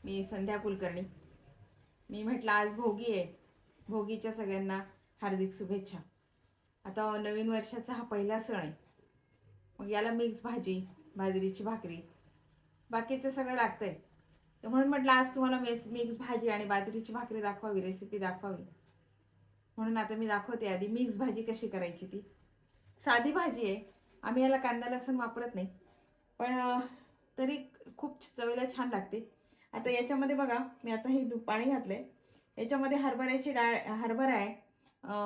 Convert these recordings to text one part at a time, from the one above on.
मी संध्या कुलकर्णी. मी म्हटलं आज भोगी आहे. भोगीच्या सगळ्यांना हार्दिक शुभेच्छा. आता नवीन वर्षाचा हा पहिला सण आहे. मग याला मिक्स भाजी, बाजरीची भाकरी, बाकीचं सगळं लागतंय. तर म्हणून म्हटलं आज तुम्हाला मिक्स भाजी आणि बाजरीची भाकरी दाखवावी, रेसिपी दाखवावी. म्हणून आता मी दाखवते. आधी मिक्स भाजी कशी करायची. ती साधी भाजी आहे. आम्ही याला कांदा लसूण वापरत नाही, पण तरी खूप चवीला छान लागते. आता याच्यामध्ये बघा, मी आता हे पाणी घातलंय. याच्यामध्ये हरभऱ्याची डाळ, हरभरा आहे,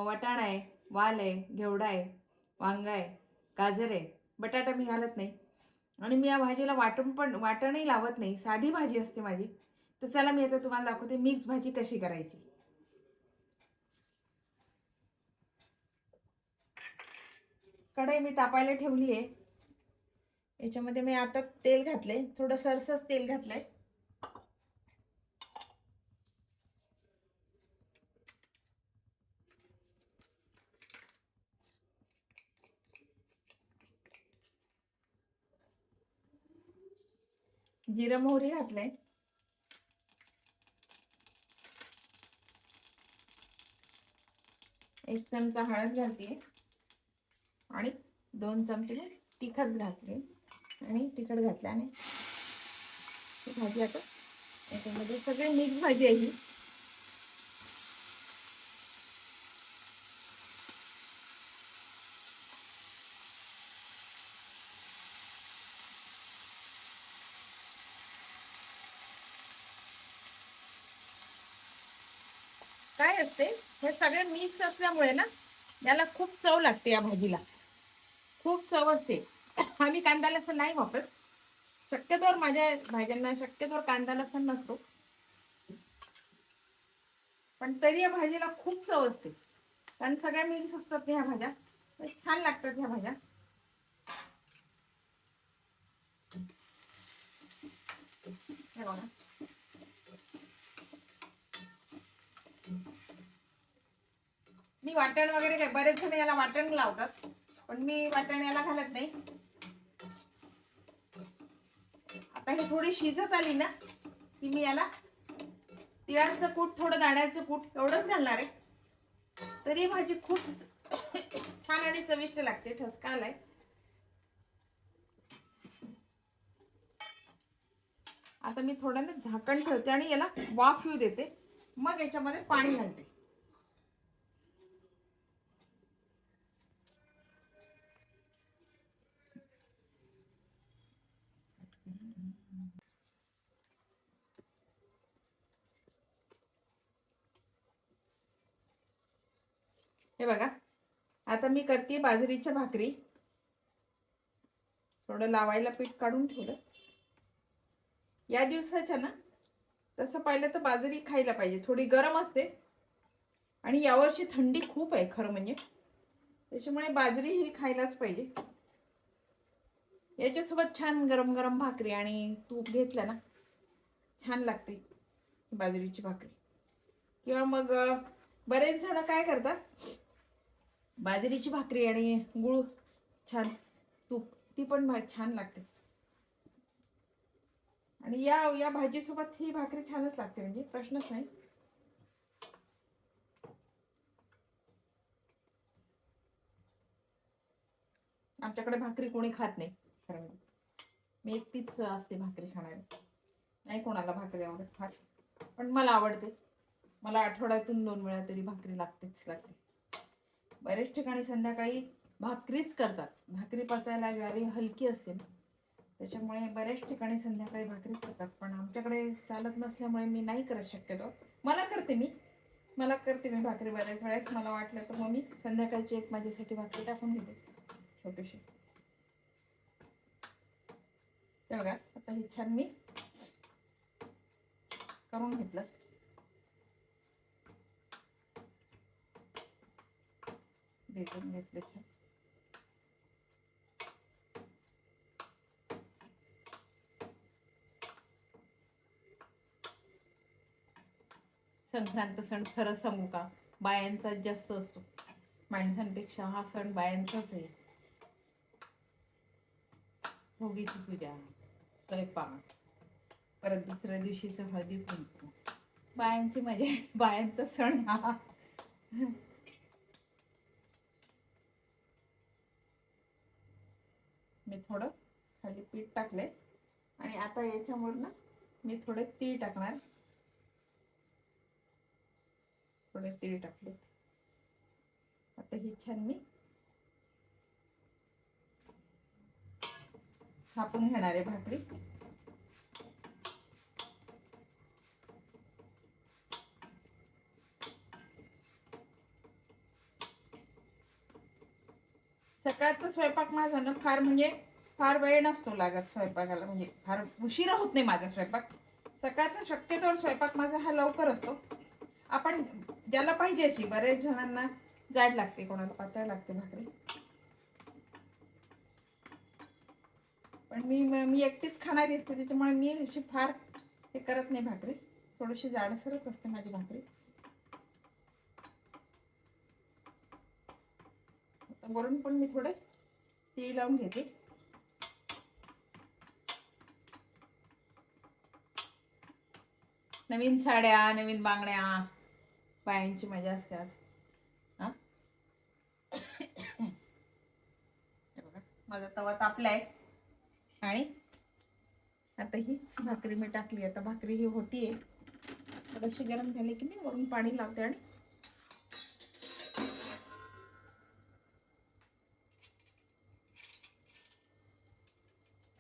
वाटाणा आहे, वाल आहे, घेवडा आहे, वांगा आहे, गाजर आहे. बटाटा मी घालत नाही. आणि मी या भाजीला वाटणही लावत नाही. साधी भाजी असते माझी. तर चला मी आता तुम्हाला दाखवते मिक्स भाजी कशी करायची. कढई मी तापायला ठेवली आहे. याच्यामध्ये मी आता तेल घातलंय, थोडं सरसच तेल घातलंय. जिरं मोहरी घातलंय. एक चमचा हळद घालते आणि 2 चमचे तिखट घातले आणि तिखट घातल्याने भाजी आता याच्यामध्ये सगळे मिक्स भाजी आहे ही. काय असते, हे सगळे मिक्स असल्यामुळे ना याला खूप चव लागते. या भाजीला खूप चव असते. आम्ही कांदा लसूण नाही वापरत. शक्यतोवर माझ्या भाज्यांना शक्यतोवर कांदा लसूण नसतो, पण तरी या भाजीला खूप चव असते. कारण सगळ्या मिक्स असतात ह्या भाज्या, छान लागतात ह्या भाज्या. हे बघा, मी वाटण वगैरे काय, बरेच जण याला वाटण लावतात, पण मी वाटण याला घालत नाही. आता ही थोडी शिजत आली ना की मी याला तिळाचं कूट, थोडं दाण्याचं कूट एवढंच घालणार आहे. तरी भाजी खूप छान आणि चविष्ट लागते. ठसका आलाय. आता मी थोडं ना झाकण ठेवते आणि याला वाफ येऊ देते. मग याच्यामध्ये पाणी घालते. हे बघा, आता मी करते बाजरीच्या भाकरी. थोडं लावायला पीठ काढून ठेवलं. या दिवसाच्या ना तसं पाहिलं तर बाजरी खायला पाहिजे. थोडी गरम असते आणि यावर्षी थंडी खूप आहे खरं म्हणजे, त्याच्यामुळे बाजरी ही खायलाच पाहिजे. याच्यासोबत छान गरम गरम भाकरी आणि तूप घेतलं ना छान लागते बाजरीची भाकरी. किंवा मग बरेच जण काय करतात, बाजरीची भाकरी आणि गुळ छान तूप, ती पण छान लागते. आणि या भाजीसोबत ही भाकरी छानच लागते, म्हणजे प्रश्नच नाही. आमच्याकडे भाकरी कोणी खात नाही खरं म्हणजे. मी एकटीच असते भाकरी खाणारी. नाही कोणाला भाकरी आवडत फार, पण मला आवडते. मला आठवड्यातून 2 वेळा तरी भाकरी लागतेच लागते. बरेच ठिकाणी संध्याकाळी भाकरीच करतात. भाकरी पचायला ज्वारी हलकी असते ना, त्याच्यामुळे बऱ्याच ठिकाणी संध्याकाळी भाकरी करतात. पण आमच्याकडे चालत नसल्यामुळे मी नाही करत शक्यतो. मला करते मी भाकरी बऱ्याच वेळेस. मला वाटलं तर मग मी संध्याकाळची एक माझ्यासाठी भाकरी टाकून घेते छोटीशी. ते बघा, आता हे छान मी करून घेतलं. भेजून घेतले छान. संक्रांत सण खरं सांगू का, बायांचाच जास्त असतो. माणसांपेक्षा हा सण बायांचाच आहे. भोगीची पूजा, स्वयंपाक, परत दुसऱ्या दिवशीचा हळदी कुंकू. बायांची मजा आहे, बायांचा सण हा. मी थोडं खाली पीठ टाकलंय आणि आता याच्यावर ना मी थोडे तीळ टाकणार. थोडे तीळ टाकले. आता ही छान मी थापून घेणार आहे भाकरी. सकाळचा स्वयंपाक माझा ना फार वेळ नसतो लागत स्वयंपाकाला, म्हणजे फार उशिरा होत नाही माझा स्वयंपाक. सकाळचा शक्यतोवर स्वयंपाक माझा हा लवकर असतो. आपण ज्याला पाहिजे अशी, बरेच जणांना जाड लागते, कोणाला पातळ लागते भाकरी. पण मी एकटीच खाणारी असते, त्याच्यामुळे मी अशी फार हे करत नाही भाकरी. थोडीशी जाडसरच असते माझी भाकरी. वरून पण मी थोडे तीळ लावून घेते. नवीन साड्या, नवीन बांगड्या, बायांची मजा असते आज. हा बघा माझा तवा तापलाय आणि आता ही भाकरी मी टाकली. आता भाकरी ही होतीये, थोडीशी गरम झाली की मी वरून पाणी लावते. आणि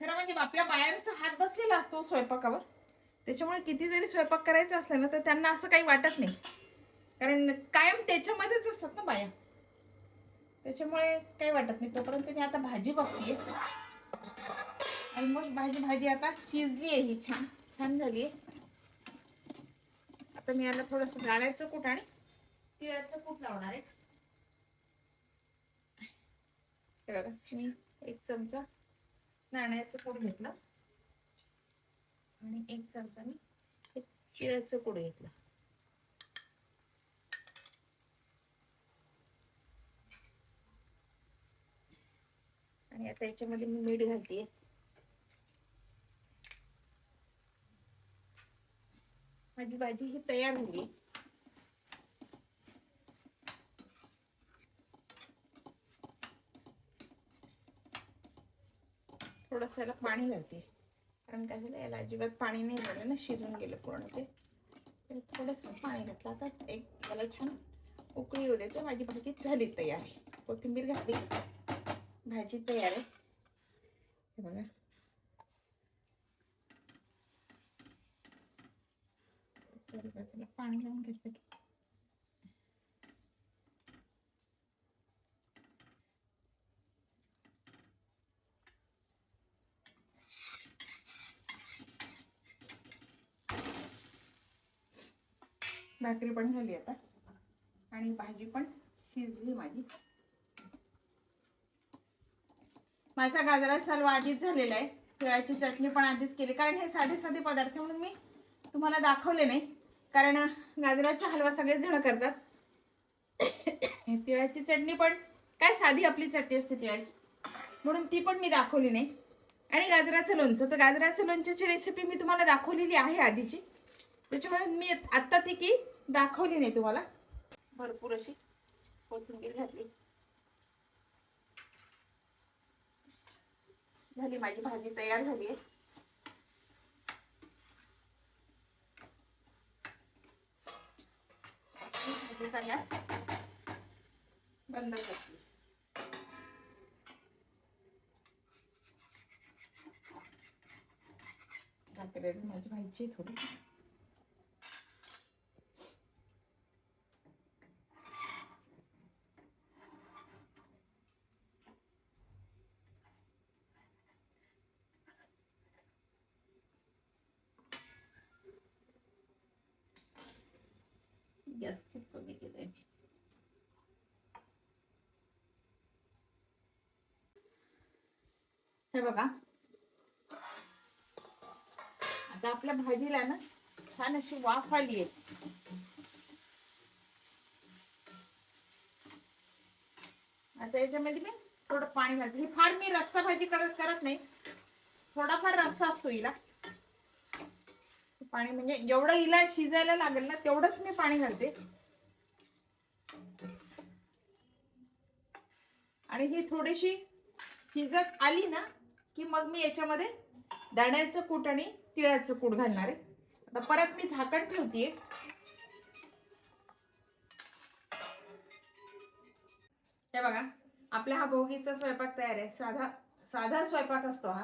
खरं म्हणजे आपल्या बायांचा हात बसलेला असतो स्वयंपाकावर, त्याच्यामुळे किती जरी स्वयंपाक करायचा असला ना तर त्यांना असं काही वाटत नाही, कारण कायम त्याच्यामध्येच असतात ना बाया, त्याच्यामुळे काही वाटत नाही. तोपर्यंत मी आता भाजी बघतीये. ऑलमोस्ट भाजी आता शिजली आहे, ही छान छान झाली आहे. आता मी याला थोडंसं डाळ्याचं कूट आणि तिळाचं कूट लावणार आहे. बघा मी 1 चमचा नारळाचं कूट घेतलं आणि 1 चमचा मी तिळाचं कूट घेतलं. आणि आता याच्यामध्ये मी मीठ घालते. माझी भाजी ही तयार झाली. थोडंसं याला पाणी घालते, कारण काय झालं याला अजिबात पाणी नाही झालं ना, शिजून गेलं पूर्ण ते. तर थोडंसं पाणी घातलं. आता याला छान उकळी येऊ देते. माझी भाजी झाली तयार आहे. कोथिंबीर घातली, भाजी तयार आहे. हे बघा बाजूला पाणी लावून घेतलं की भाकरी पण झाली आता आणि भाजी पण शिजली माझी. माझा गाजराचा हलवा आधीच झालेला आहे. तिळाची चटणी पण आधीच केली, कारण हे साधे साधे पदार्थ म्हणून मी तुम्हाला दाखवले नाही, कारण गाजराचा हलवा सगळेच जण करतात. तिळाची चटणी पण काय साधी आपली चटणी असते तिळाची, म्हणून ती पण मी दाखवली नाही. आणि गाजराचं लोणचं, तर गाजराचं लोणच्याची रेसिपी मी तुम्हाला दाखवलेली आहे आधीची, त्याच्यामुळे मी आत्ता ती की दाखवली नाही तुम्हाला. भरपूर अशी कोथिंबीर घातली. झाली माझी भाजी तयार झाली आहे. बंद करते. माझी भाजी थोडी गॅस खूप कमी केलाय. हे बघा आता आपल्या भाजीला ना छान अशी वाफ आली आहे. आता याच्यामध्ये मी थोडं पाणी घालते. फार मी रस्सा भाजी करत नाही, थोडाफार रस्सा असतो हिला. पाणी म्हणजे जेवढं हिला शिजायला लागेल ना तेवढंच मी पाणी घालते. आणि ही थोडीशी शिजत आली ना की मग मी याच्यामध्ये दाण्याचं कूट आणि तिळाचं कूट घालणार आहे. आता परत मी झाकण ठेवतेय. हे बघा, आपला हा भोगीचा स्वयंपाक तयार आहे. साधा साधा स्वयंपाक असतो हा.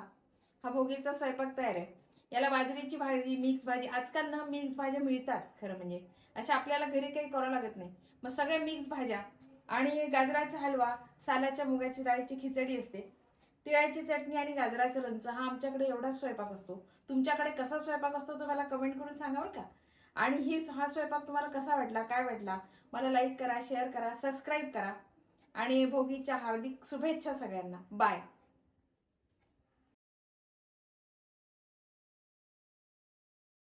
हा भोगीचा स्वयंपाक तयार आहे. याला बाजरीची भाजी, मिक्स भाजी, आजकाल ना मिक्स भाज्या मिळतात खरं म्हणजे, अशा आपल्याला घरी काही करावं लागत नाही. मग सगळ्या मिक्स भाज्या आणि गाजराचा हलवा, सालाच्या मुगाची डाळीची खिचडी असते, तिळाची चटणी आणि गाजराचं लोणचं, हा आमच्याकडे एवढाच स्वयंपाक असतो. तुमच्याकडे कसा स्वयंपाक असतो तो मला कमेंट करून सांगा बरं का. आणि हा स्वयंपाक तुम्हाला कसा वाटला, काय वाटला, मला लाईक करा, शेअर करा, सबस्क्राईब करा. आणि भोगीच्या हार्दिक शुभेच्छा सगळ्यांना. बाय.